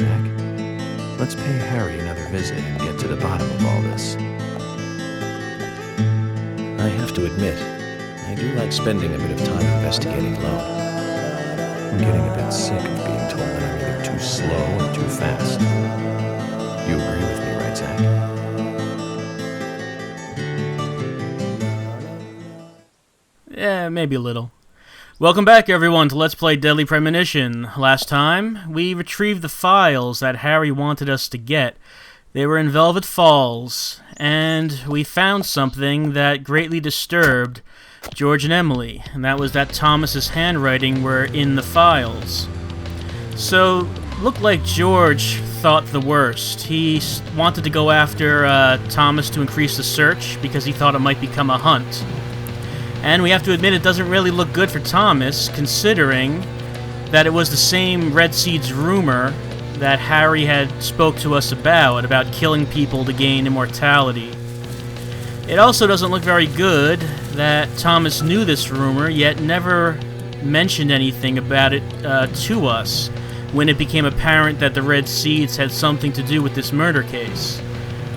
Zach. Let's pay Harry another visit and get to the bottom of all this. I have to admit, I do like spending a bit of time investigating alone. I'm getting a bit sick of being told that I'm either too slow or too fast. You agree with me, right, Zach? Yeah, maybe a little. Welcome back, everyone, to Let's Play Deadly Premonition. Last time, we retrieved the files that Harry wanted us to get. They were in Velvet Falls, and we found something that greatly disturbed George and Emily, and that was that Thomas's handwriting were in the files. So, looked like George thought the worst. He wanted to go after Thomas to increase the search because he thought it might become a hunt. And we have to admit it doesn't really look good for Thomas, considering that it was the same Red Seeds rumor that Harry had spoke to us about killing people to gain immortality. It also doesn't look very good that Thomas knew this rumor, yet never mentioned anything about it to us when it became apparent that the Red Seeds had something to do with this murder case.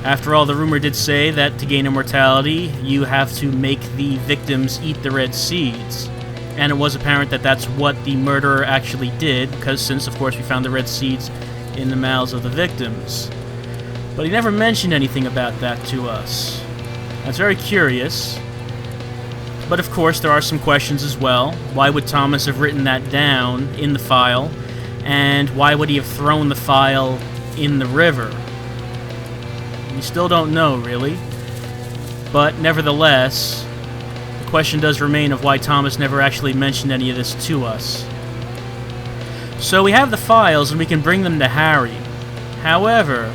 After all, the rumor did say that to gain immortality, you have to make the victims eat the red seeds. And it was apparent that that's what the murderer actually did, because since, of course, we found the red seeds in the mouths of the victims. But he never mentioned anything about that to us. That's very curious. But of course, there are some questions as well. Why would Thomas have written that down in the file? And why would he have thrown the file in the river? We still don't know, really. But nevertheless, the question does remain of why Thomas never actually mentioned any of this to us. So we have the files and we can bring them to Harry. However,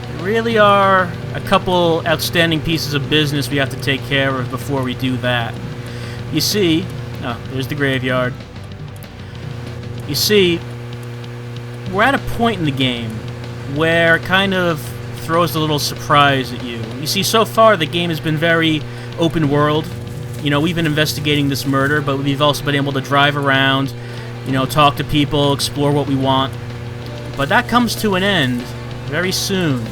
there really are a couple outstanding pieces of business we have to take care of before we do that. You see, there's the graveyard. You see, we're at a point in the game where it kind of throws a little surprise at you. You see, so far the game has been very open world. You know, we've been investigating this murder, but we've also been able to drive around, you know, talk to people, explore what we want. But that comes to an end very soon.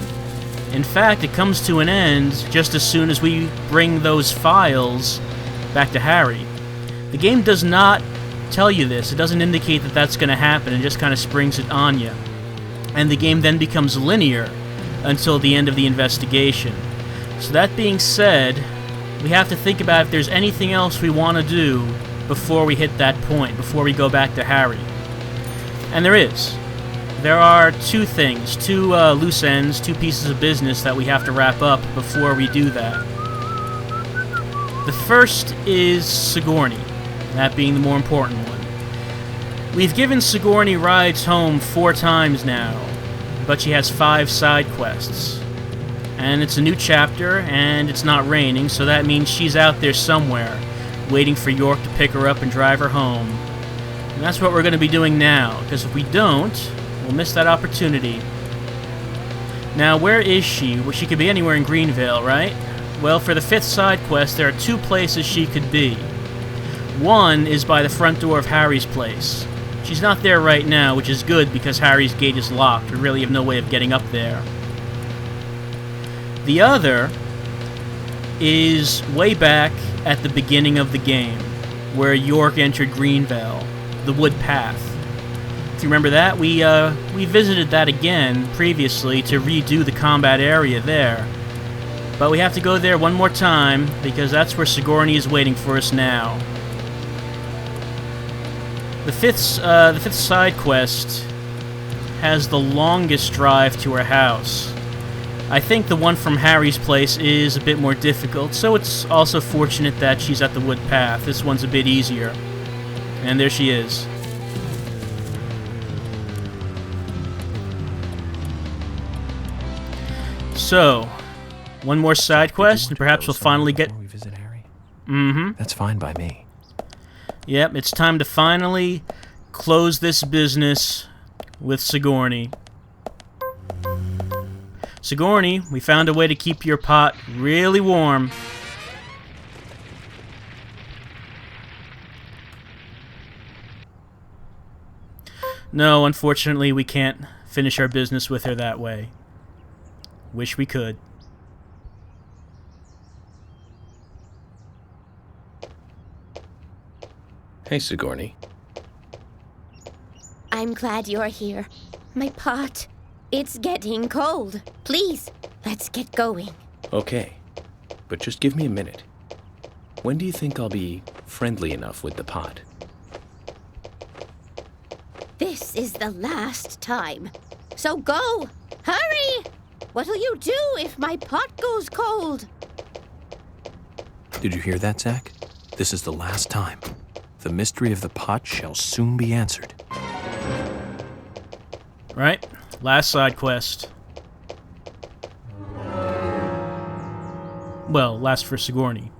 In fact, it comes to an end just as soon as we bring those files back to Harry. The game does not tell you this. It doesn't indicate that that's going to happen. It just kind of springs it on you. And the game then becomes linear until the end of the investigation. So that being said, we have to think about if there's anything else we want to do before we hit that point, before we go back to Harry. And there is. There are two things, two loose ends, two pieces of business that we have to wrap up before we do that. The first is Sigourney, that being the more important one. We've given Sigourney rides home 4 times now, but she has 5 side quests. And it's a new chapter, and it's not raining, so that means she's out there somewhere, waiting for York to pick her up and drive her home. And that's what we're going to be doing now, because if we don't, we'll miss that opportunity. Now, where is she? Well, she could be anywhere in Greenvale, right? Well, for the 5th side quest, there are 2 places she could be. One is by the front door of Harry's place. She's not there right now, which is good because Harry's gate is locked. We really have no way of getting up there. The other is way back at the beginning of the game, where York entered Greenvale, the Wood Path. If you remember that, we visited that again previously to redo the combat area there. But we have to go there one more time, because that's where Sigourney is waiting for us now. The fifth side quest has the longest drive to her house. I think the one from Harry's place is a bit more difficult, so it's also fortunate that she's at the Wood Path. This one's a bit easier. And there she is. So, one more side quest, and perhaps we'll finally get... Before we visit Harry? Mm-hmm. That's fine by me. Yep, it's time to finally close this business with Sigourney. Sigourney, we found a way to keep your pot really warm. No, unfortunately, we can't finish our business with her that way. Wish we could. Hey, Sigourney. I'm glad you're here. My pot, it's getting cold. Please, let's get going. Okay, but just give me a minute. When do you think I'll be friendly enough with the pot? This is the last time. So go! Hurry! What'll you do if my pot goes cold? Did you hear that, Zach? This is the last time. The mystery of the pot shall soon be answered. Right? Last side quest. Well, last for Sigourney.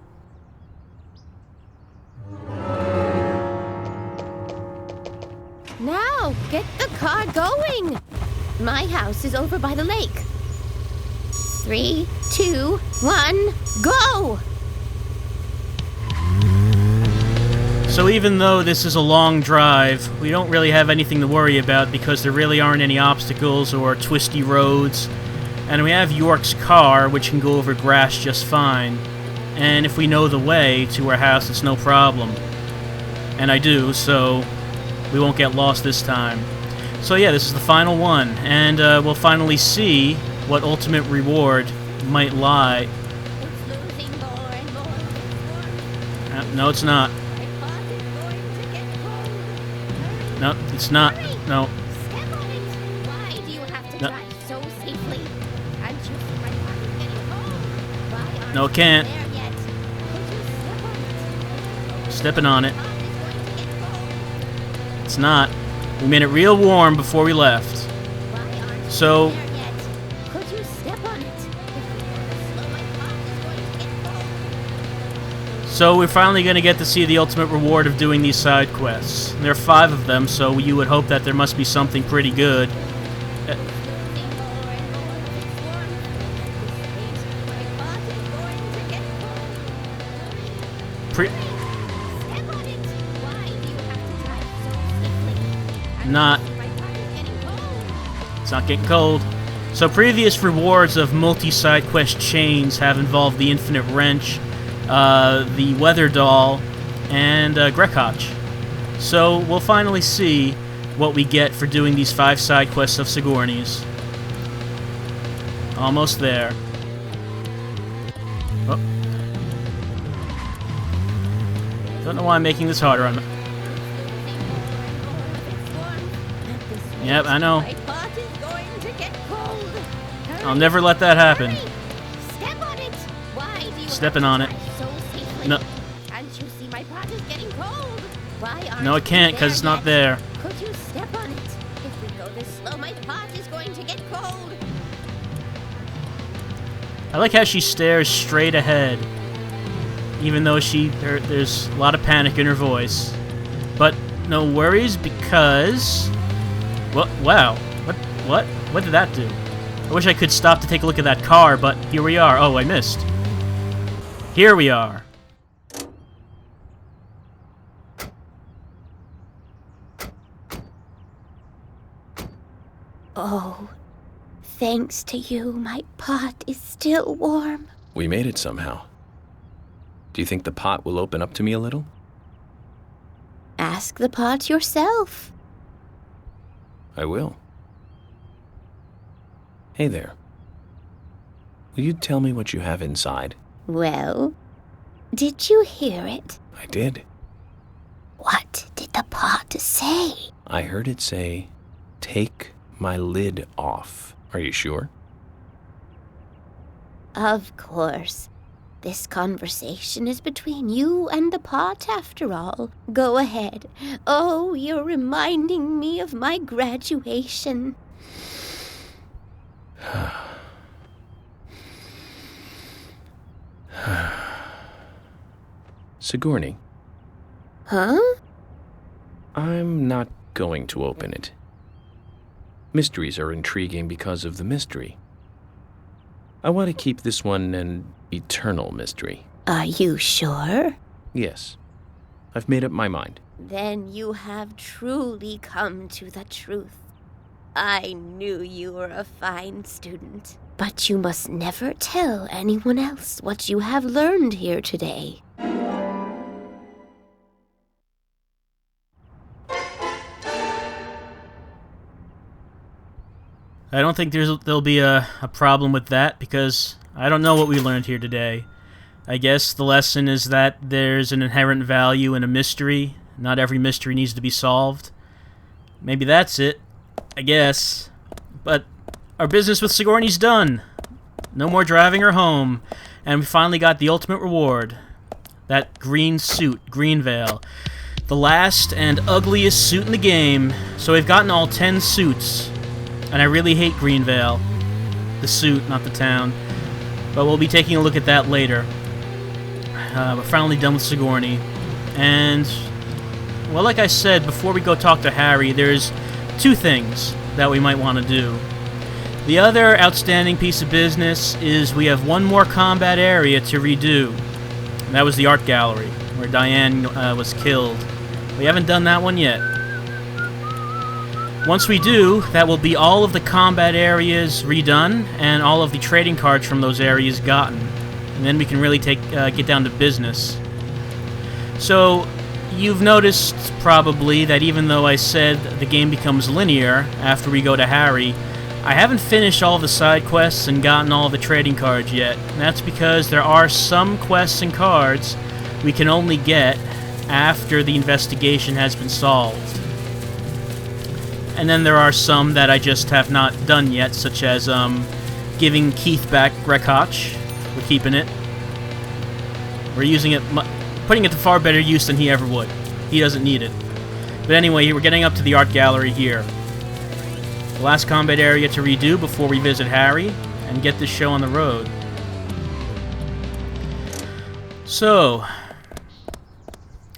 Now, get the car going! My house is over by the lake. 3, 2, 1, go! So even though this is a long drive, we don't really have anything to worry about because there really aren't any obstacles or twisty roads. And we have York's car, which can go over grass just fine. And if we know the way to our house, it's no problem. And I do, so we won't get lost this time. So yeah, this is the final one, and we'll finally see what ultimate reward might lie. It's losing more and more. No, it's not. My pot is going to get cold. No, it's not. Hurry. No. Step on it. Why do you have to No. drive so safely? Can't you see my pot is getting cold? Why aren't No, you can't. there yet? Could you step on it? Stepping on it. My pot is going to get cold. It's not. We made it real warm before we left. Why aren't you So- there yet? Could you step on it? If you go this slow, my pot is going to get cold. So we're finally going to get to see the ultimate reward of doing these side quests. There are 5 of them, so you would hope that there must be something pretty good. Losing more and more. It's warm. At this rate, my pot is going to get cold. Pre- Step on it. Why do you have to drive so safely? Not. My pot is getting cold. It's not getting cold. So previous rewards of multi-side quest chains have involved the Infinite Wrench, the Weather Doll, and Grekotch. So we'll finally see what we get for doing these 5 side quests of Sigourney's. Almost there. Oh. Don't know why I'm making this harder on. Yep, I know. My pot is going to get cold. Hurry, I'll never let that happen. hurry. Step on it. Why do you Stepping have on to it. drive so safely? No. Can't you see my pot is getting cold? Why aren't No, it you can't, because there it's not yet? there. Could you step on it? If we go this slow, my pot is going to get cold. I like how she stares straight ahead, even though there's a lot of panic in her voice. But no worries, because... Well, wow. What did that do? I wish I could stop to take a look at that car, but here we are. Oh, I missed. Here we are. Oh, thanks to you, my pot is still warm. We made it somehow. Do you think the pot will open up to me a little? Ask the pot yourself. I will. Hey there. Will you tell me what you have inside? Well, did you hear it? I did. What did the pot say? I heard it say, "Take my lid off." Are you sure? Of course. This conversation is between you and the pot, after all. Go ahead. Oh, you're reminding me of my graduation. Sigourney, Huh? I'm not going to open it. Mysteries are intriguing because of the mystery. I want to keep this one an eternal mystery. Are you sure? Yes, I've made up my mind. Then you have truly come to the truth. I knew you were a fine student. But you must never tell anyone else what you have learned here today. I don't think there'll be a problem with that, because I don't know what we learned here today. I guess the lesson is that there's an inherent value in a mystery. Not every mystery needs to be solved. Maybe that's it, I guess. But our business with Sigourney's done. No more driving her home. And we finally got the ultimate reward. That green suit, green veil. The last and ugliest suit in the game. So we've gotten all 10 suits. And I really hate Greenvale. The suit, not the town. But we'll be taking a look at that later. We're finally done with Sigourney. And, well, like I said, before we go talk to Harry, there's 2 things that we might want to do. The other outstanding piece of business is we have one more combat area to redo. And that was the art gallery, where Diane was killed. We haven't done that one yet. Once we do, that will be all of the combat areas redone and all of the trading cards from those areas gotten. And then we can really get down to business. So, you've noticed probably that even though I said the game becomes linear after we go to Harry, I haven't finished all the side quests and gotten all the trading cards yet. And that's because there are some quests and cards we can only get after the investigation has been solved. And then there are some that I just have not done yet, such as giving Keith back Grekotch. We're keeping it. We're using it, putting it to far better use than he ever would. He doesn't need it. But anyway, we're getting up to the art gallery here. The last combat area to redo before we visit Harry and get this show on the road. So,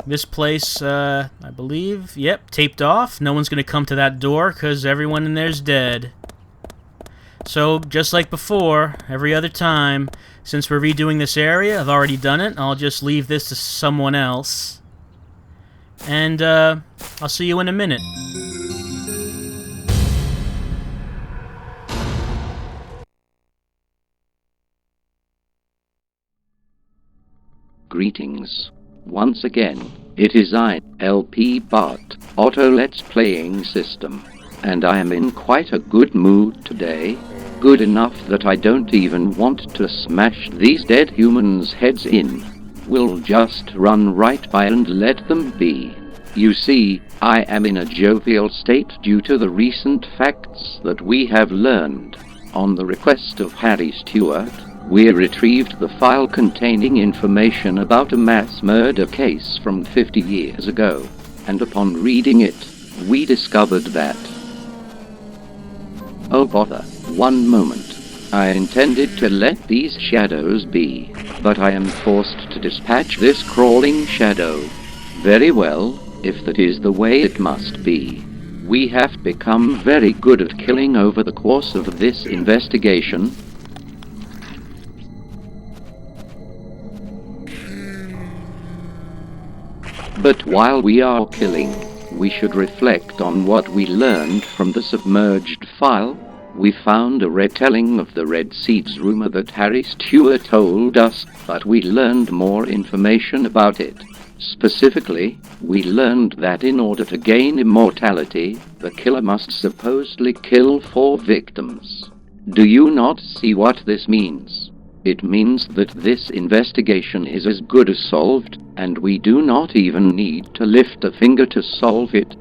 this place, I believe, yep, taped off. No one's going to come to that door because everyone in there's dead. So, just like before, every other time, since we're redoing this area, I've already done it, I'll just leave this to someone else. And, I'll see you in a minute. Greetings. Once again, it is I, LP Bart, Auto Let's Playing System, and I am in quite a good mood today. Good enough that I don't even want to smash these dead humans' heads in. We'll just run right by and let them be. You see, I am in a jovial state due to the recent facts that we have learned. On the request of Harry Stewart, we retrieved the file containing information about a mass murder case from 50 years ago, and upon reading it, we discovered that... Oh bother, one moment. I intended to let these shadows be, but I am forced to dispatch this crawling shadow. Very well, if that is the way it must be. We have become very good at killing over the course of this investigation. But while we are killing, we should reflect on what we learned from the submerged file. We found a retelling of the Red Seeds rumor that Harry Stewart told us, but we learned more information about it. Specifically, we learned that in order to gain immortality, the killer must supposedly kill 4 victims. Do you not see what this means? It means that this investigation is as good as solved, and we do not even need to lift a finger to solve it.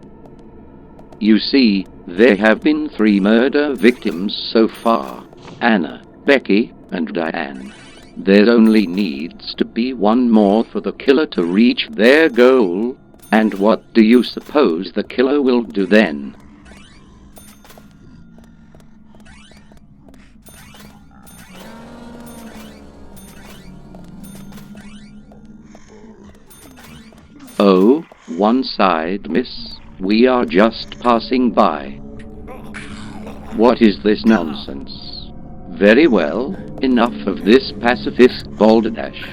You see, there have been 3 murder victims so far: Anna, Becky, and Diane. There only needs to be 1 more for the killer to reach their goal, and what do you suppose the killer will do then? Oh, one side, miss. We are just passing by. What is this nonsense? Very well, enough of this pacifist balderdash.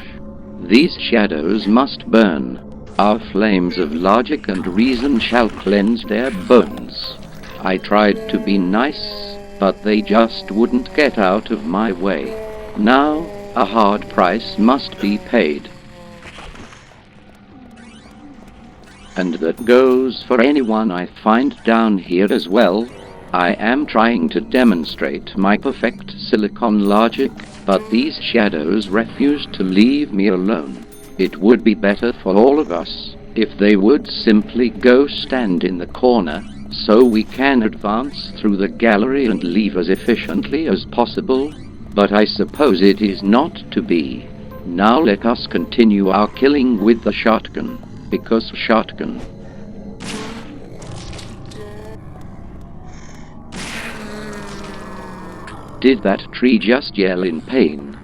These shadows must burn. Our flames of logic and reason shall cleanse their bones. I tried to be nice, but they just wouldn't get out of my way. Now, a hard price must be paid. And that goes for anyone I find down here as well. I am trying to demonstrate my perfect silicon logic, but these shadows refuse to leave me alone. It would be better for all of us if they would simply go stand in the corner, so we can advance through the gallery and leave as efficiently as possible. But I suppose it is not to be. Now let us continue our killing with the shotgun, because shotgun. Did that tree just yell in pain?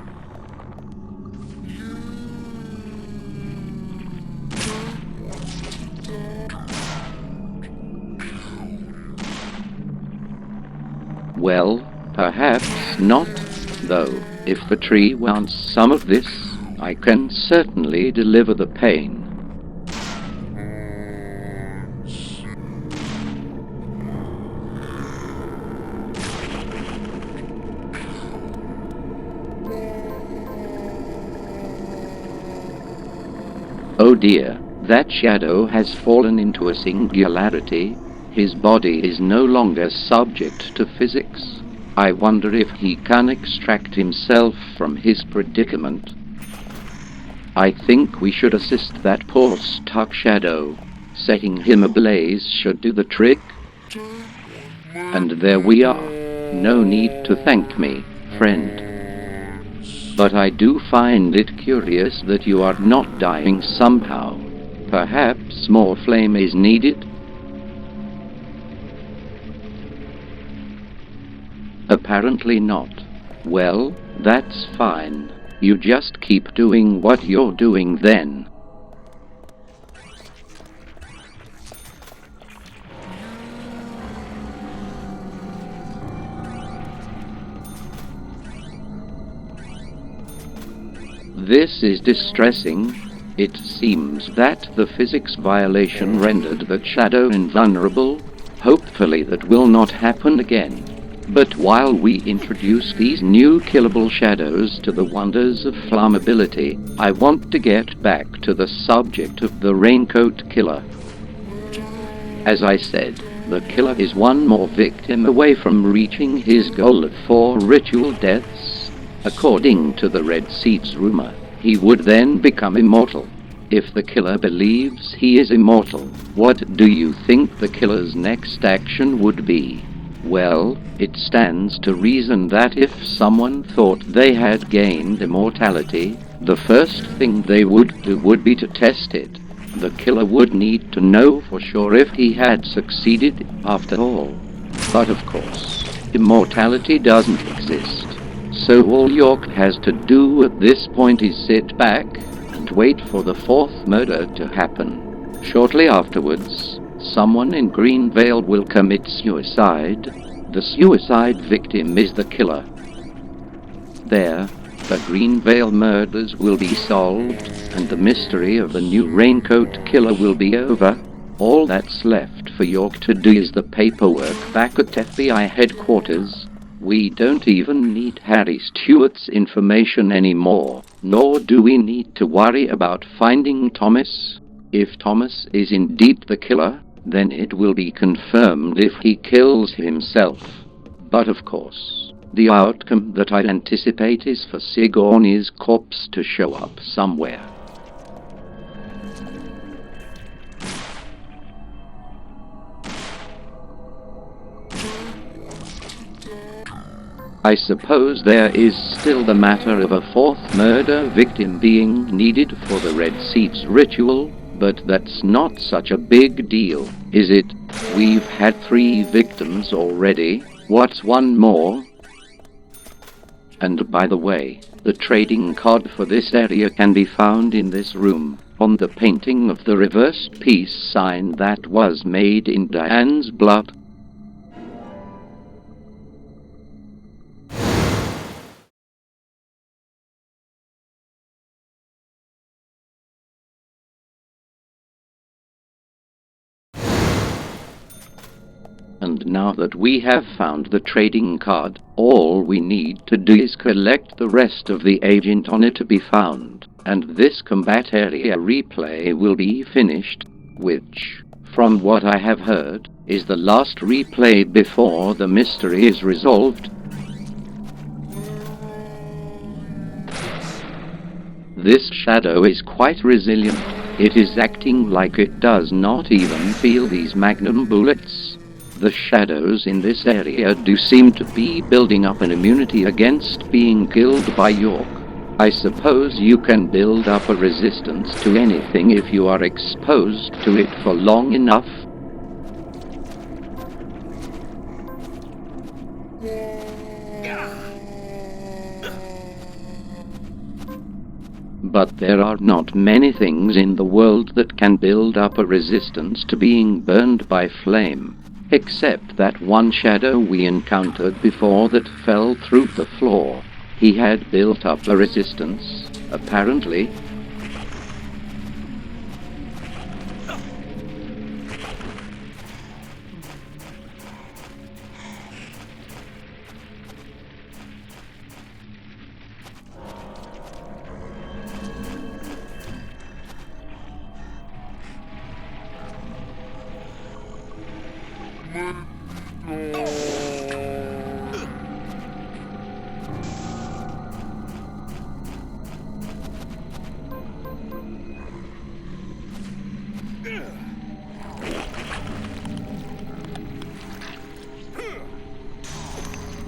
Well, perhaps not, though. If the tree wants some of this, I can certainly deliver the pain. Oh dear, that shadow has fallen into a singularity. His body is no longer subject to physics. I wonder if he can extract himself from his predicament. I think we should assist that poor stuck shadow. Setting him ablaze should do the trick. And there we are. No need to thank me, friend. But I do find it curious that you are not dying somehow. Perhaps more flame is needed? Apparently not. Well, that's fine. You just keep doing what you're doing then. This is distressing. It seems that the physics violation rendered the shadow invulnerable. Hopefully that will not happen again. But while we introduce these new killable shadows to the wonders of flammability, I want to get back to the subject of the raincoat killer. As I said, the killer is one more victim away from reaching his goal of 4 ritual deaths. According to the Red Seeds rumor, he would then become immortal. If the killer believes he is immortal, what do you think the killer's next action would be? Well, it stands to reason that if someone thought they had gained immortality, the first thing they would do would be to test it. The killer would need to know for sure if he had succeeded after all. But of course, immortality doesn't exist. So all York has to do at this point is sit back and wait for the 4th murder to happen. Shortly afterwards, someone in Greenvale will commit suicide. The suicide victim is the killer. There, the Greenvale murders will be solved, and the mystery of the new raincoat killer will be over. All that's left for York to do is the paperwork back at FBI headquarters. We don't even need Harry Stewart's information anymore, nor do we need to worry about finding Thomas. If Thomas is indeed the killer, then it will be confirmed if he kills himself. But of course, the outcome that I anticipate is for Sigourney's corpse to show up somewhere. I suppose there is still the matter of a 4th murder victim being needed for the Red Seeds ritual, but that's not such a big deal, is it? We've had 3 victims already. What's one more? And by the way, the trading card for this area can be found in this room, on the painting of the reversed peace sign that was made in Diane's blood. And now that we have found the trading card, all we need to do is collect the rest of the agent on it to be found, and this combat area replay will be finished, which, from what I have heard, is the last replay before the mystery is resolved. This shadow is quite resilient. It is acting like it does not even feel these magnum bullets. The shadows in this area do seem to be building up an immunity against being killed by York. I suppose you can build up a resistance to anything if you are exposed to it for long enough. But there are not many things in the world that can build up a resistance to being burned by flame, except that one shadow we encountered before that fell through the floor. He had built up a resistance, apparently.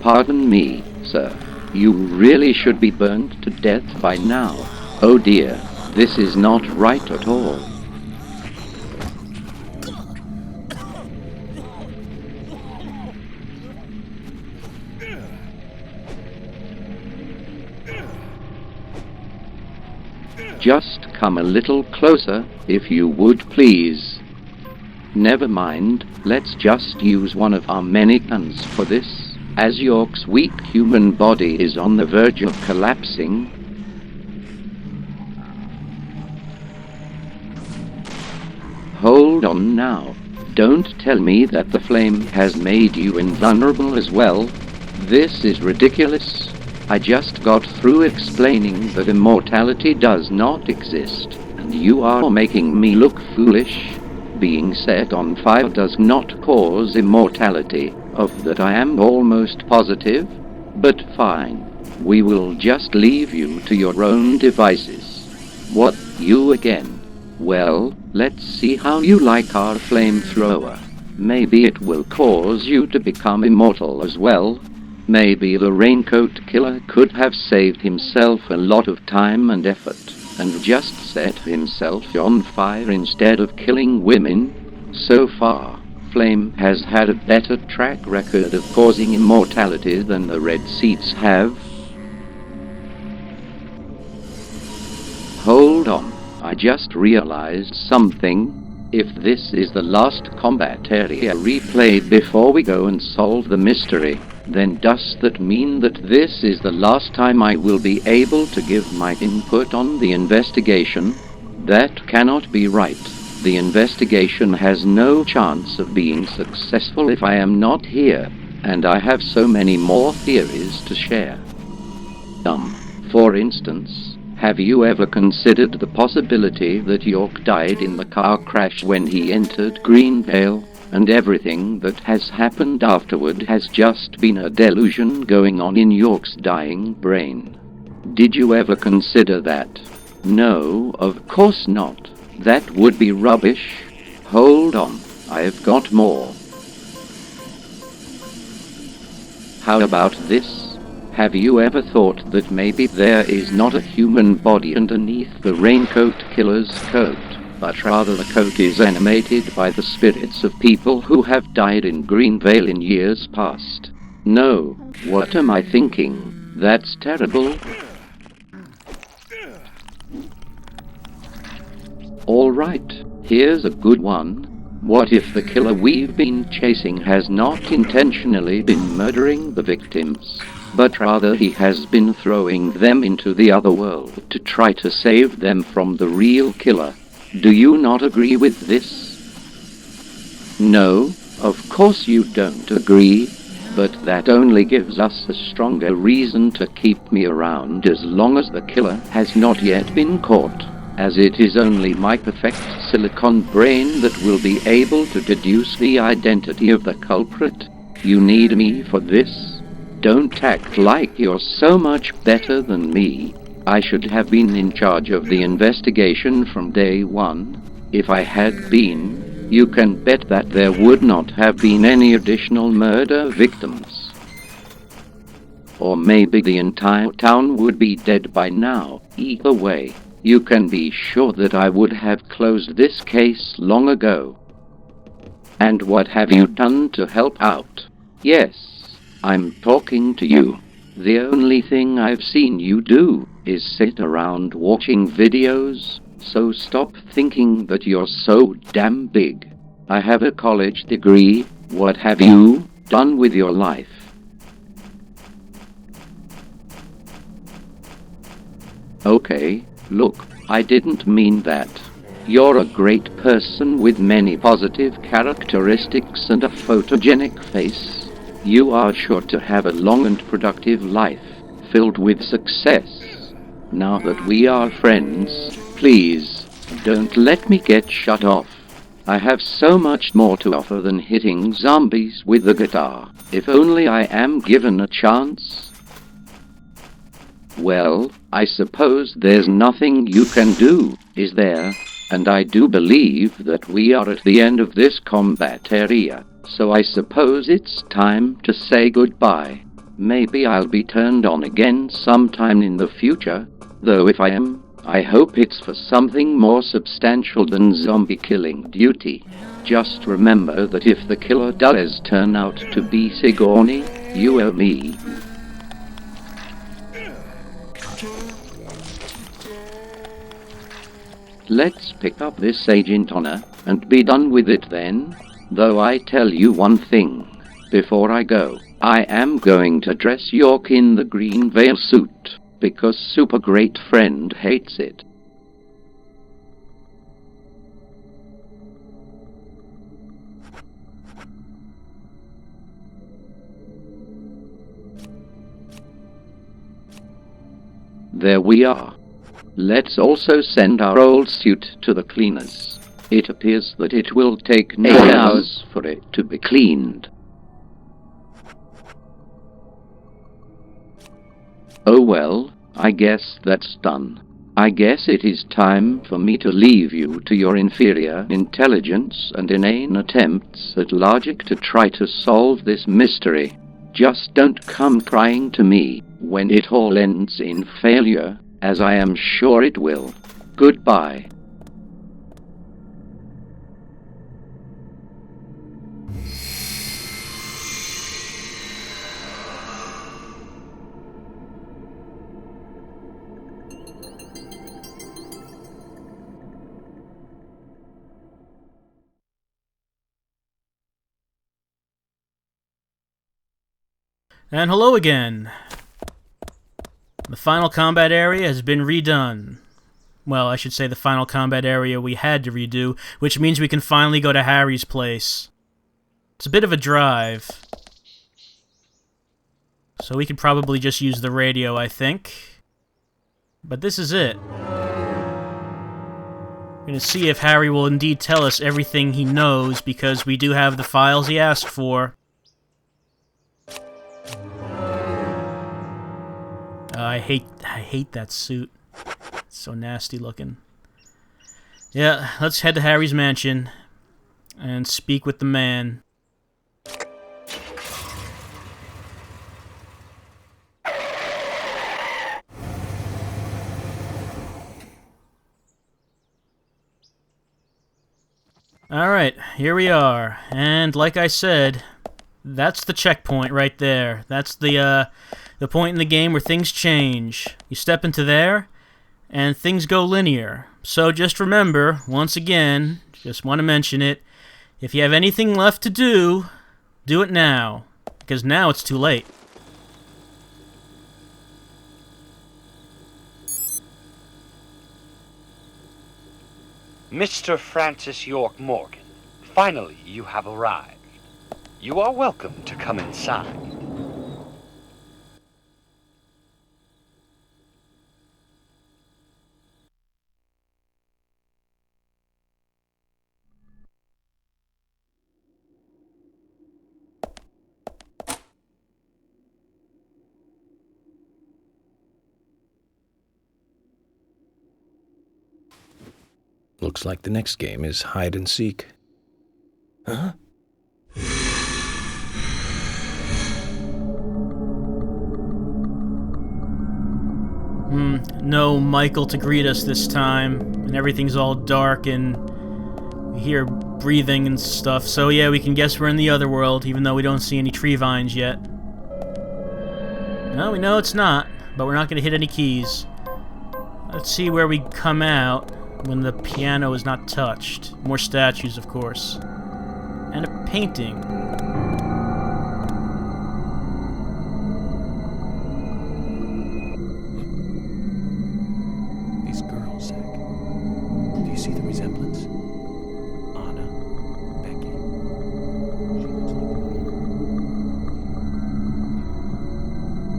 Pardon me, sir. You really should be burned to death by now. Oh dear, this is not right at all. Just come a little closer, if you would please. Never mind, let's just use one of our many guns for this, as York's weak human body is on the verge of collapsing. Hold on now. Don't tell me that the flame has made you invulnerable as well. This is ridiculous. I just got through explaining that immortality does not exist, and you are making me look foolish. Being set on fire does not cause immortality, of that I am almost positive. But fine, we will just leave you to your own devices. What, you again? Well, let's see how you like our flamethrower. Maybe it will cause you to become immortal as well. Maybe the Raincoat Killer could have saved himself a lot of time and effort, and just set himself on fire instead of killing women. So far, Flame has had a better track record of causing immortality than the Red Seats have. Hold on, I just realized something. If this is the last combat area replayed before we go and solve the mystery, then does that mean that this is the last time I will be able to give my input on the investigation? That cannot be right. The investigation has no chance of being successful if I am not here, and I have so many more theories to share. For instance, have you ever considered the possibility that York died in the car crash when he entered Greenvale, and everything that has happened afterward has just been a delusion going on in York's dying brain? Did you ever consider that? No, of course not. That would be rubbish. Hold on, I've got more. How about this? Have you ever thought that maybe there is not a human body underneath the Raincoat Killer's coat, but rather the coat is animated by the spirits of people who have died in Greenvale in years past? No, what am I thinking? That's terrible. Alright, here's a good one. What if the killer we've been chasing has not intentionally been murdering the victims, but rather he has been throwing them into the other world to try to save them from the real killer? Do you not agree with this? No? Of course you don't agree, but that only gives us a stronger reason to keep me around as long as the killer has not yet been caught, as it is only my perfect silicon brain that will be able to deduce the identity of the culprit. You need me for this. Don't act like you're so much better than me. I should have been in charge of the investigation from day one. If I had been, you can bet that there would not have been any additional murder victims. Or maybe the entire town would be dead by now. Either way, you can be sure that I would have closed this case long ago. And what have you done to help out? Yes, I'm talking to you. The only thing I've seen you do is sit around watching videos. So stop thinking that you're so damn big. I have a college degree. What have you done with your life? Okay, look, I didn't mean that. You're a great person with many positive characteristics and a photogenic face. You are sure to have a long and productive life, filled with success. Now that we are friends, please, don't let me get shut off. I have so much more to offer than hitting zombies with the guitar, if only I am given a chance. Well, I suppose there's nothing you can do, is there? And I do believe that we are at the end of this combat area, so I suppose it's time to say goodbye. Maybe I'll be turned on again sometime in the future, though if I am, I hope it's for something more substantial than zombie killing duty. Just remember that if the killer does turn out to be Sigourney, you owe me. Let's pick up this Agent Honor and be done with it then. Though I tell you one thing, before I go, I am going to dress York in the green veil suit, because Super Great Friend hates it. There we are. Let's also send our old suit to the cleaners. It appears that it will take 8 hours for it to be cleaned. Oh well, I guess that's done. I guess it is time for me to leave you to your inferior intelligence and inane attempts at logic to try to solve this mystery. Just don't come crying to me when it all ends in failure, as I am sure it will. Goodbye. And hello again. The final combat area has been redone. Well, I should say the final combat area we had to redo, which means we can finally go to Harry's place. It's a bit of a drive. So we could probably just use the radio, I think. But this is it. We're going to see if Harry will indeed tell us everything he knows, because we do have the files he asked for. I hate that suit. It's so nasty looking. Yeah, let's head to Harry's mansion and speak with the man. Alright, here we are. And like I said, that's the checkpoint right there. That's the point in the game where things change. You step into there, and things go linear. So just remember, once again, just want to mention it, if you have anything left to do, do it now, because now it's too late. Mr. Francis York Morgan, finally you have arrived. You are welcome to come inside. Looks like the next game is hide and seek. Huh? No Michael to greet us this time, and everything's all dark and we hear breathing and stuff, so yeah, we can guess we're in the other world, even though we don't see any tree vines yet. No, we know it's not, but we're not going to hit any keys. Let's see where we come out when the piano is not touched. More statues, of course. And a painting. These girls, Zach. Do you see the resemblance? Anna, Becky. She looks like...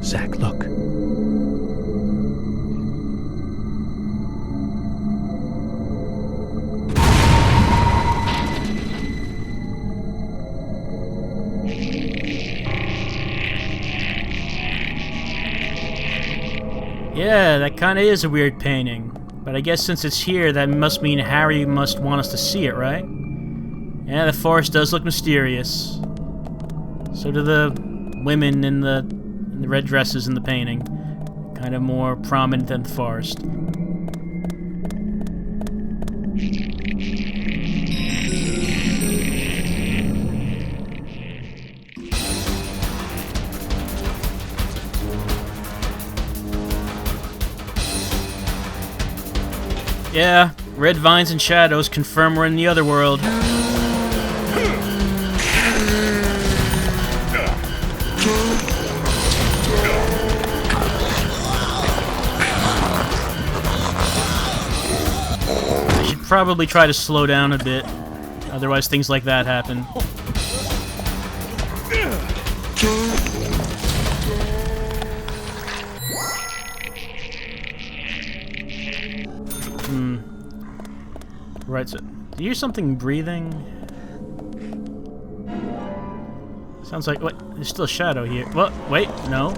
Zach, look. Yeah, that kinda is a weird painting. But I guess since it's here, that must mean Harry must want us to see it, right? Yeah, the forest does look mysterious. So do the women in the red dresses in the painting. Kind of more prominent than the forest. Yeah, red vines and shadows confirm we're in the other world. I should probably try to slow down a bit, otherwise things like that happen. Right, so do you hear something breathing? Sounds like, what? There's still a shadow here. What? Wait, no.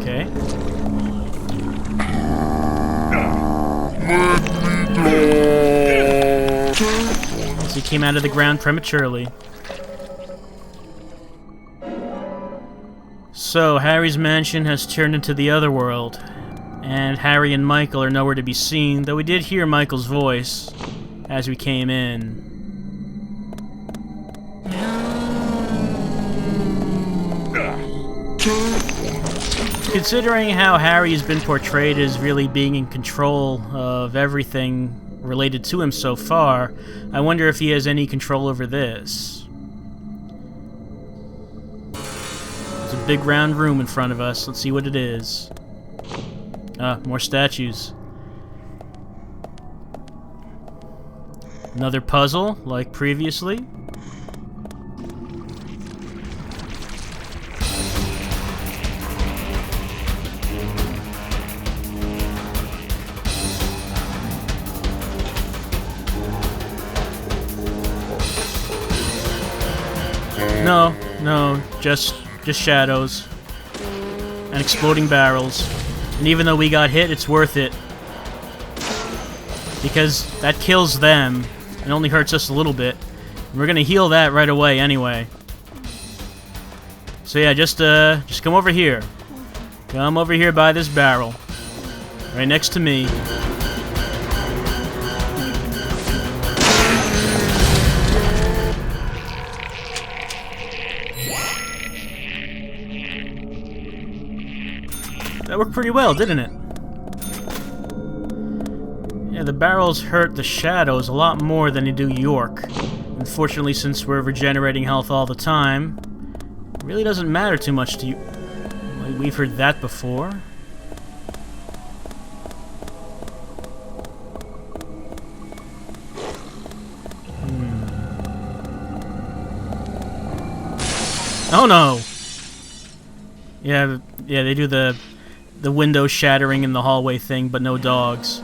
Okay. So he came out of the ground prematurely. So, Harry's mansion has turned into the other world. And Harry and Michael are nowhere to be seen, though we did hear Michael's voice as we came in. Considering how Harry has been portrayed as really being in control of everything related to him so far, I wonder if he has any control over this. There's a big round room in front of us. Let's see what it is. Ah, more statues. Another puzzle, like previously. No, just shadows. And exploding barrels. And even though we got hit, it's worth it. Because that kills them. It only hurts us a little bit. And we're gonna heal that right away anyway. So yeah, just come over here. Come over here by this barrel. Right next to me. That worked pretty well, didn't it? Yeah, the barrels hurt the shadows a lot more than they do York. Unfortunately, since we're regenerating health all the time, it really doesn't matter too much to you. We've heard that before. Oh no! Yeah, they do the window shattering in the hallway thing, but no dogs.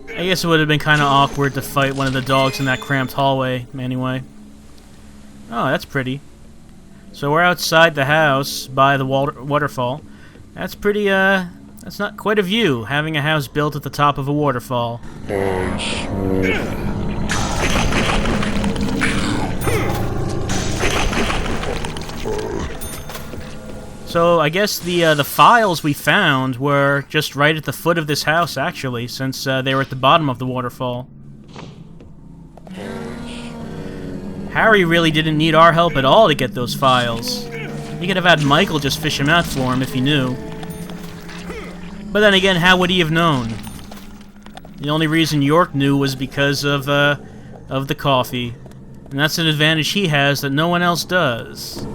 I guess it would have been kind of awkward to fight one of the dogs in that cramped hallway, anyway. Oh, that's pretty. So we're outside the house by the waterfall. That's pretty, that's not quite a view, having a house built at the top of a waterfall. So I guess the files we found were just right at the foot of this house, actually, since they were at the bottom of the waterfall. Harry really didn't need our help at all to get those files. He could have had Michael just fish them out for him if he knew. But then again, how would he have known? The only reason York knew was because of the coffee. And that's an advantage he has that no one else does.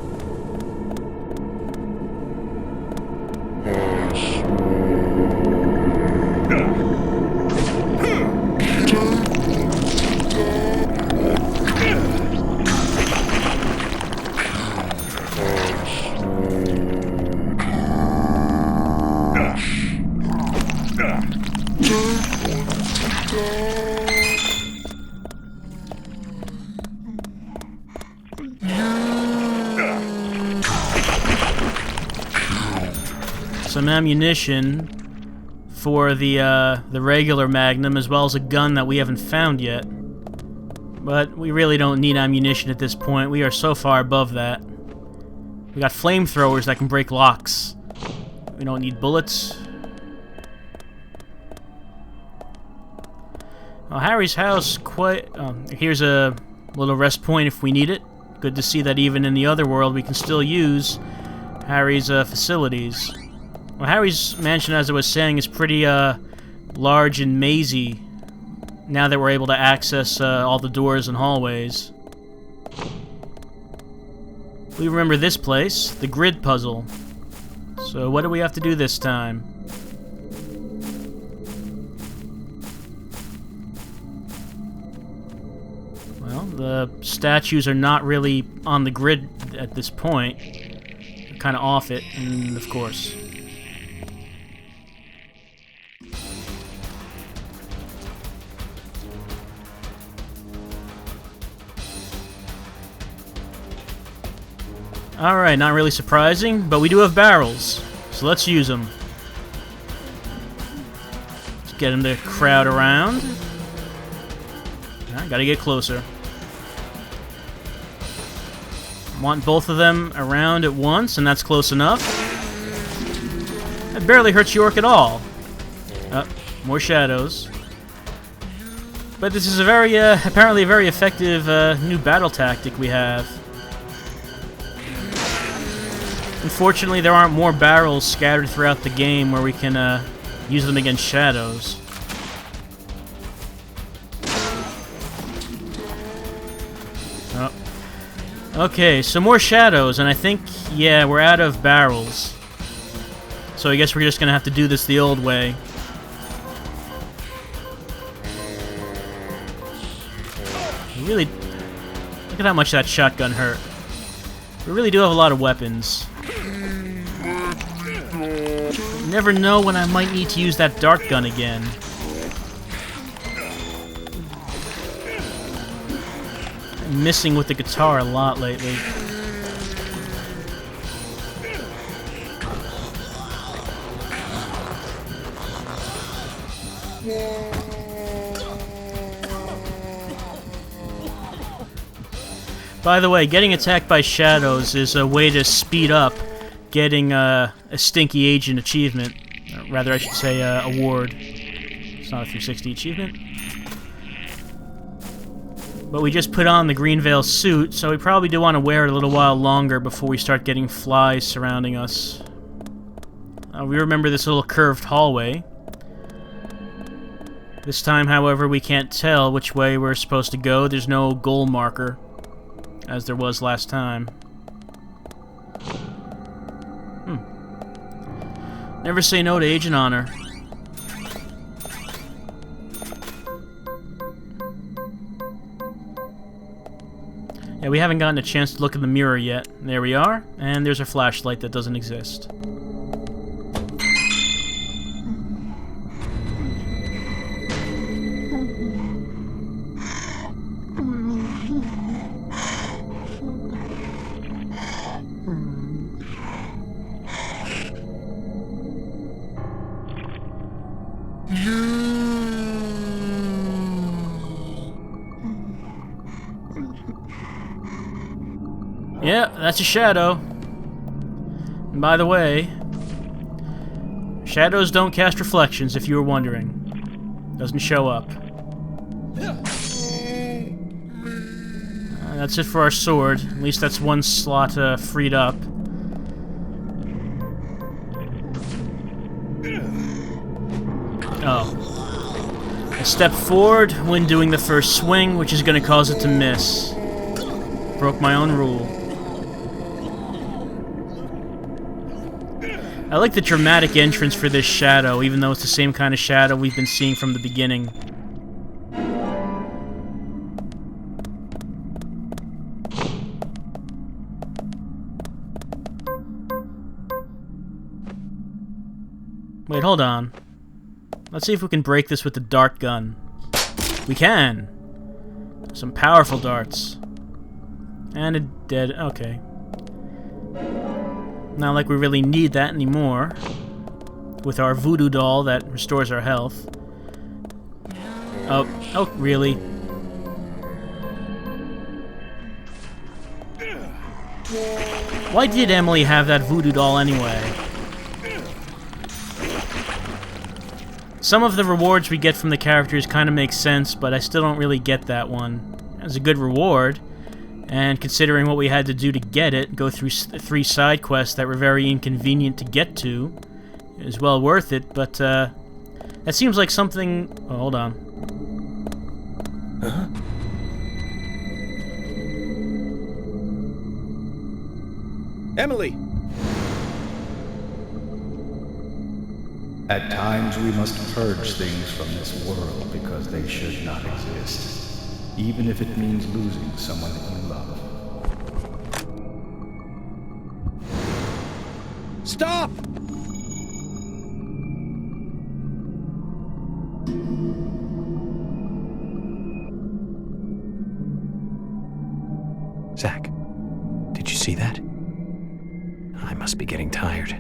Some ammunition for the regular Magnum, as well as a gun that we haven't found yet. But we really don't need ammunition at this point. We are so far above that. We got flamethrowers that can break locks. We don't need bullets. Well, Harry's house here's a little rest point if we need it. Good to see that even in the other world we can still use Harry's facilities. Well, Harry's mansion, as I was saying, is pretty large and mazy now that we're able to access all the doors and hallways. We remember this place, the grid puzzle. So what do we have to do this time? Well, the statues are not really on the grid at this point. They're kind of off it, and of course. Alright, not really surprising, but we do have barrels, so let's use them. Let's get them to crowd around. Alright, gotta get closer. Want both of them around at once, and that's close enough. That barely hurts York at all. More shadows. But this is a very, apparently a very effective new battle tactic we have. Unfortunately, there aren't more barrels scattered throughout the game where we can use them against shadows. Oh. Okay, so more shadows, and I think, yeah, we're out of barrels. So I guess we're just gonna have to do this the old way. Really, look at how much that shotgun hurt. We really do have a lot of weapons. You never know when I might need to use that dart gun again. I'm missing with the guitar a lot lately. By the way, getting attacked by shadows is a way to speed up getting a Stinky Agent achievement. Rather, I should say award. It's not a 360 achievement. But we just put on the Green Veil suit, so we probably do want to wear it a little while longer before we start getting flies surrounding us. We remember this little curved hallway. This time, however, we can't tell which way we're supposed to go. There's no goal marker, as there was last time. Never say no to Agent Honor. Yeah, we haven't gotten a chance to look in the mirror yet. There we are, and there's a flashlight that doesn't exist. Yeah, that's a shadow. And by the way, shadows don't cast reflections, if you were wondering. Doesn't show up. That's it for our sword. At least that's one slot freed up. Oh. I stepped forward when doing the first swing, which is going to cause it to miss. Broke my own rule. I like the dramatic entrance for this shadow, even though it's the same kind of shadow we've been seeing from the beginning. Wait, hold on. Let's see if we can break this with the dart gun. We can! Some powerful darts. And a dead... okay. Not like we really need that anymore. With our voodoo doll that restores our health. Oh, really? Why did Emily have that voodoo doll anyway? Some of the rewards we get from the characters kind of make sense, but I still don't really get that one. As a good reward. And considering what we had to do to get it, go through 3 side quests that were very inconvenient to get to, it was well worth it, but, that seems like something... oh, hold on. Huh? Emily! At times we must purge things from this world because they should not exist. Even if it means losing someone that you love. Stop! Zach, did you see that? I must be getting tired.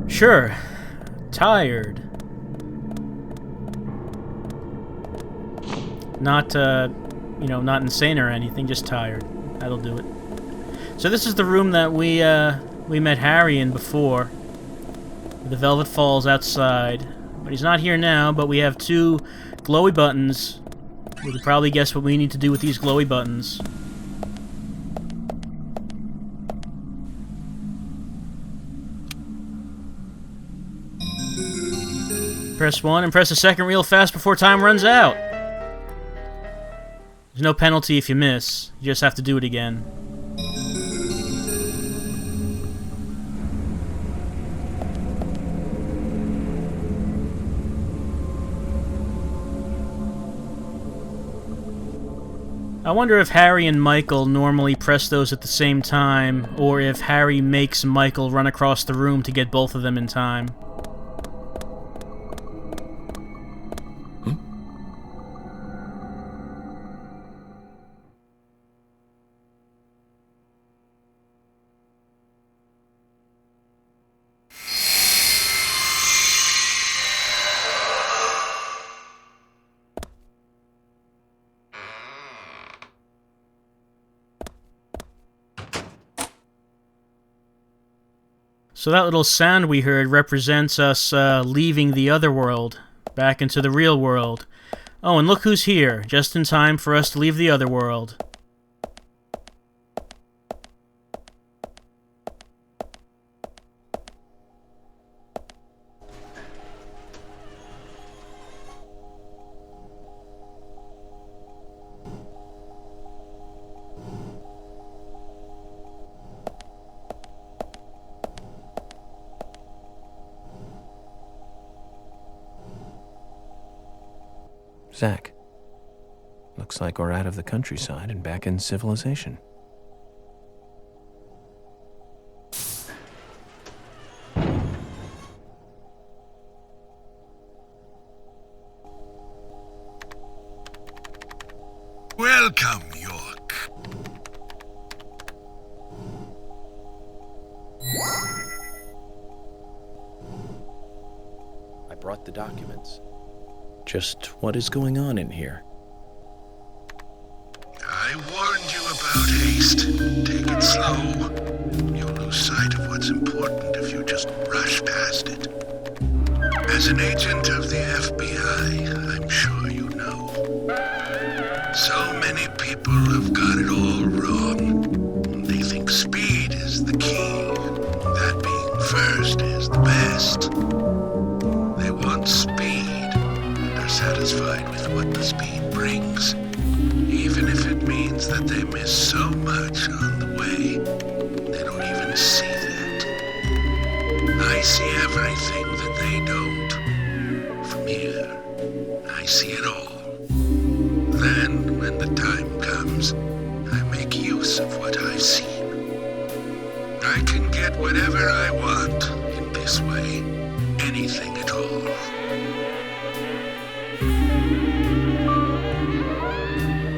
Sure. Tired. Not, not insane or anything, just tired. That'll do it. So this is the room that we met Harry in before. The Velvet Falls outside. But he's not here now, but we have 2 glowy buttons. You can probably guess what we need to do with these glowy buttons. Press 1 and press the second real fast before time runs out. There's no penalty if you miss. You just have to do it again. I wonder if Harry and Michael normally press those at the same time, or if Harry makes Michael run across the room to get both of them in time. So that little sound we heard represents us leaving the other world, back into the real world. Oh, and look who's here, just in time for us to leave the other world. Zach, Looks like we're out of the countryside and back in civilization. Welcome, York. I brought the documents. Just what is going on in here? I warned you about haste. Take it slow. You'll lose sight of what's important if you just rush past it. As an agent of the FBI, I'm sure you know. So many people have got it all wrong. They think speed is the key. That being first is the best. They want speed and are satisfied with what the speed brings. Even if it means that they miss so much on the way, they don't even see that. I see everything that they don't. From here, I see it all. Then, when the time comes, I make use of what I've seen. I can get whatever I want in this way. Anything at all.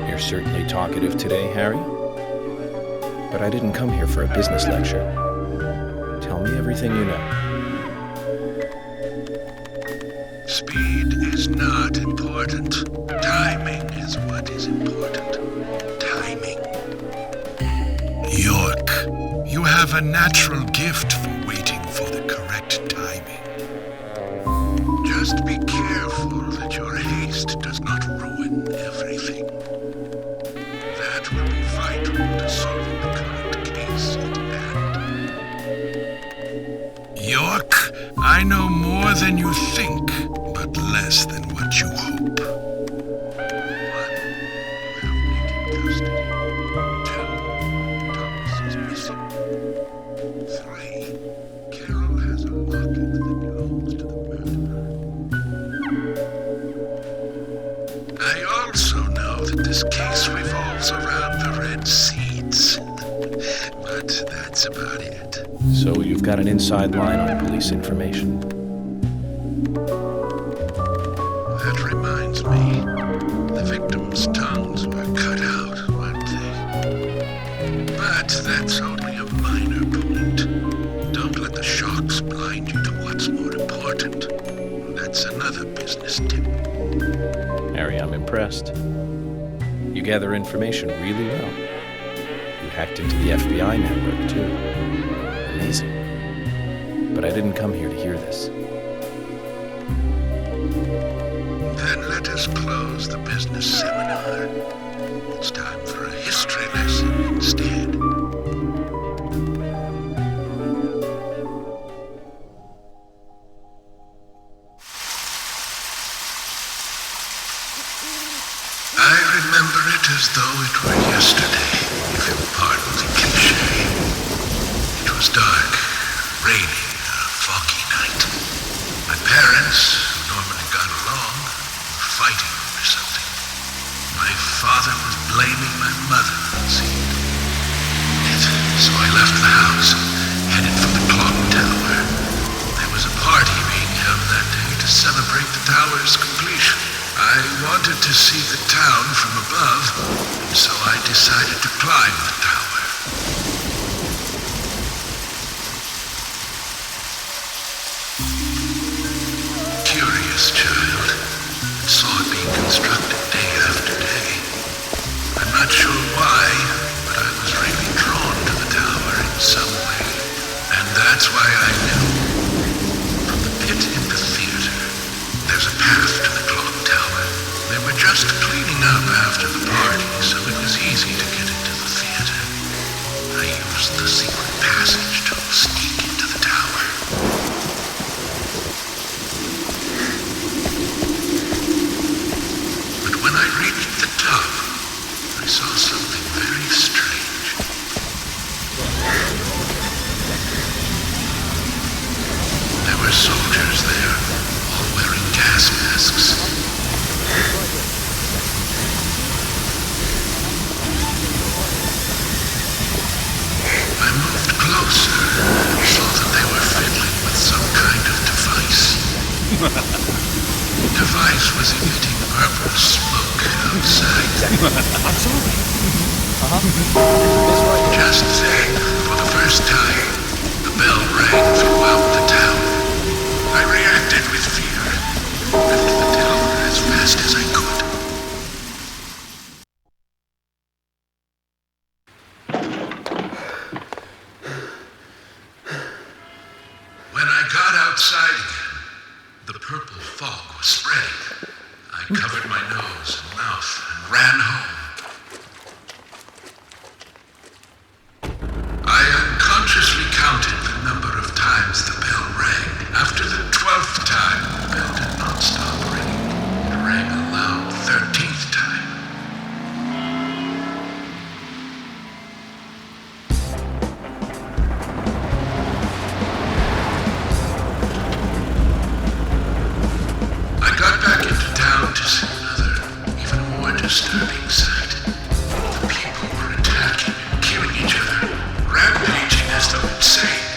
You're certainly talkative today, Harry. But I didn't come here for a business lecture. Tell me everything you know. Speed is not important. Timing is what is important. Timing. York, you have a natural gift for waiting for the correct timing. Just be careful that your haste does not ruin everything. That will be vital to solving the current case at hand. York, I know more than you think, but less than what you hope. 1, you have Nick in custody. 2, Thomas is missing. 3, Carol has a locket that belongs to the murderer. I also know that this case revolves around the red seeds. But that's about it. So you've got an inside line on police information. That reminds me, the victims' tongues were cut out, weren't they? But that's only a minor point. Don't let the shocks blind you to what's more important. That's another business tip. Harry, I'm impressed. You gather information really well. You hacked into the FBI network, too. Amazing. But I didn't come here to hear this. Then let us close the business seminar. It's time for a history lesson instead. I remember it as though it were yesterday, if you'll pardon the cliché. It was dark, raining, a foggy night. My parents, who normally got along, were fighting over something. My father was blaming my mother, it seemed. So I left the house and headed for the clock tower. There was a party being held that day to celebrate the tower's completion. I wanted to see the town from above, and so I decided to climb the tower. Curious child. Saw it being constructed day after day. I'm not sure why, but I was really drawn to the tower in some way. And that's why I knew. From the pit in the theater, there's a path to the clock tower. They were just cleaning up after the party, so it was easy to get into the theater. I used the secret passage to sneak into the tower. But when I reached the top, I saw something very strange. There were soldiers there, all wearing gas masks. device was emitting purple smoke outside. Just then, for the first time, the bell rang throughout the town. I reacted with fear, left the tower as fast as I could. When I got outside again, the purple fog was spreading. I covered my nose and mouth and ran home. I unconsciously counted the number of times the bell rang. After the 12th time, the bell did not stop ringing. It rang a loud 13th time. I got back into town to see another, even more disturbing sight. The people were attacking and killing each other, rampaging as though insane.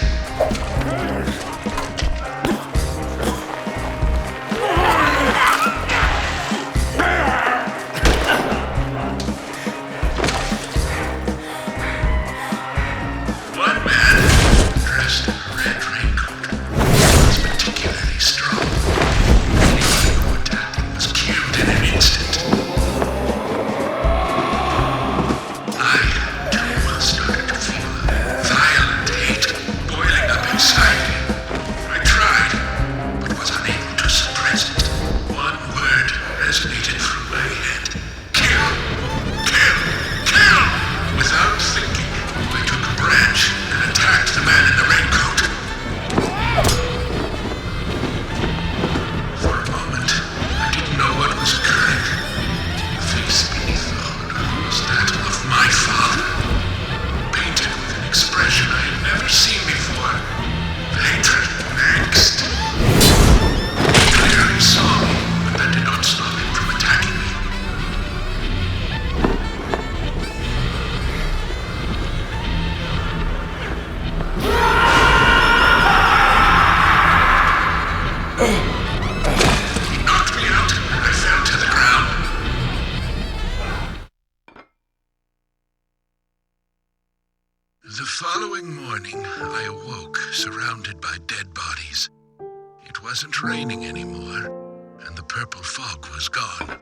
One man, dressed in a red raincoat, was particularly strong. Anybody who attacked him was killed in an instant. I, too, started to feel a violent hate boiling up inside me. I tried, but was unable to suppress it. One word resonated through my head. Kill! Kill! Kill! Without thinking, I took a branch and attacked the man in the raincoat. For a moment, I didn't know what was occurring. The face beneath the hood was that of my father, painted with an expression I had never seen before. Hatred and angst. He clearly saw me, but that did not stop him from attacking me. He knocked me out, and I fell to the ground. The following morning, I awoke surrounded by dead bodies. It wasn't raining anymore, and the purple fog was gone.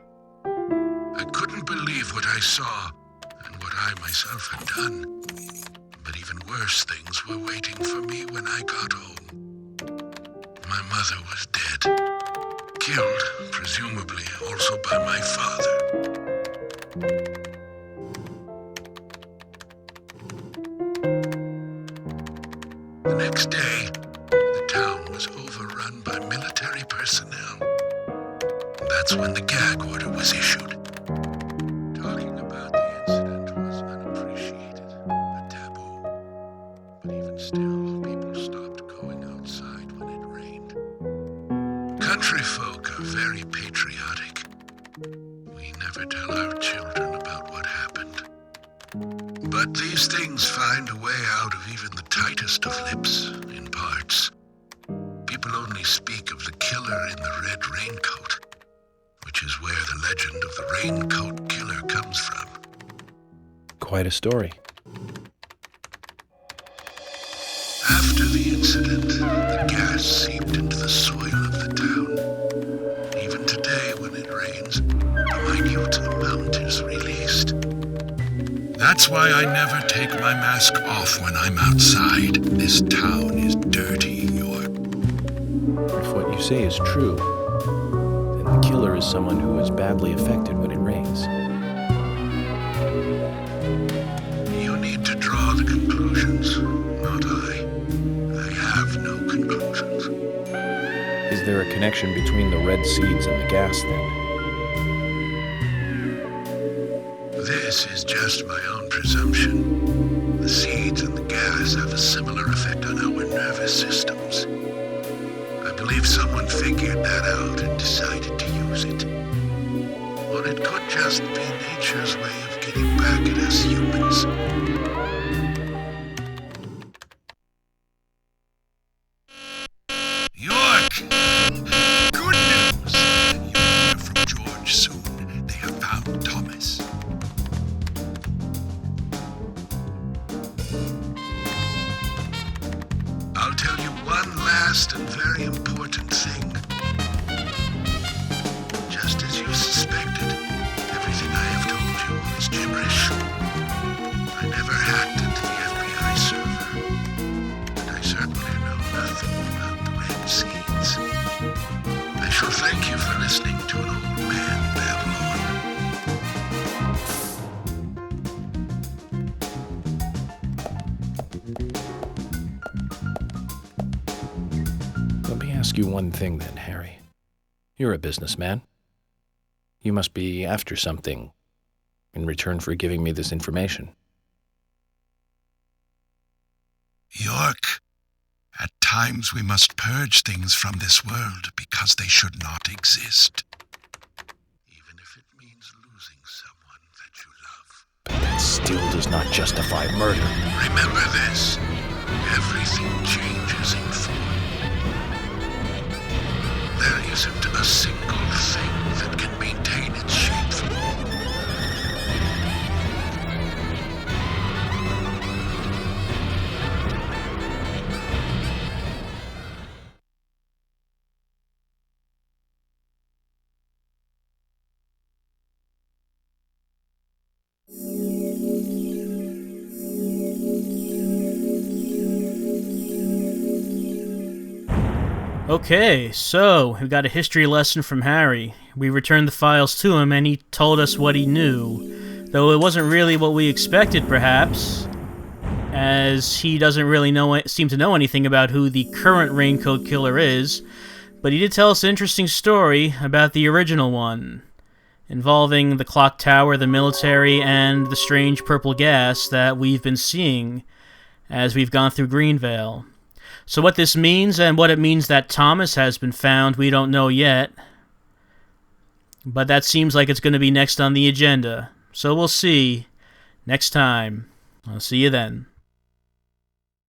I couldn't believe what I saw and what I myself had done. But even worse things were waiting for me when I got home. My mother was dead, killed, presumably also by my father. The next day, the town was overrun by military personnel. That's when the gag order was issued. Talking about the incident was unappreciated, a taboo. But even still, people stopped going outside when it rained. Country folk are very patriotic. We never tell our children about what happened. But these things find a way out of even the tightest of lips, in parts. People only speak of the killer in the red raincoat, which is where the legend of the raincoat killer comes from. Quite a story. After the incident, the gas seeped into the soil of the town. Even today, when it rains, a minute amount is released. That's why I never take my mask off when I'm outside. This town is dirty, York. If what you say is true, then the killer is someone who is badly affected when it rains. You need to draw the conclusions, not I. I have no conclusions. Is there a connection between the red seeds and the gas, then? This is just my own presumption. The seeds and the gas have a similar effect on our nervous systems. I believe someone figured that out and decided to use it. Or it could just be nature's way of getting back at us humans. York! ask you one thing then, Harry. You're a businessman. You must be after something in return for giving me this information. York, at times we must purge things from this world because they should not exist. Even if it means losing someone that you love. But that still does not justify murder. Remember this. Everything changes in form. There isn't a single thing that can maintain its shape. Okay, so we got a history lesson from Harry. We returned the files to him, and he told us what he knew. Though it wasn't really what we expected, perhaps, as he doesn't really seem to know anything about who the current Raincoat Killer is, but he did tell us an interesting story about the original one, involving the clock tower, the military, and the strange purple gas that we've been seeing as we've gone through Greenvale. So what this means, and what it means that Thomas has been found, we don't know yet. But that seems like it's going to be next on the agenda. So we'll see next time. I'll see you then.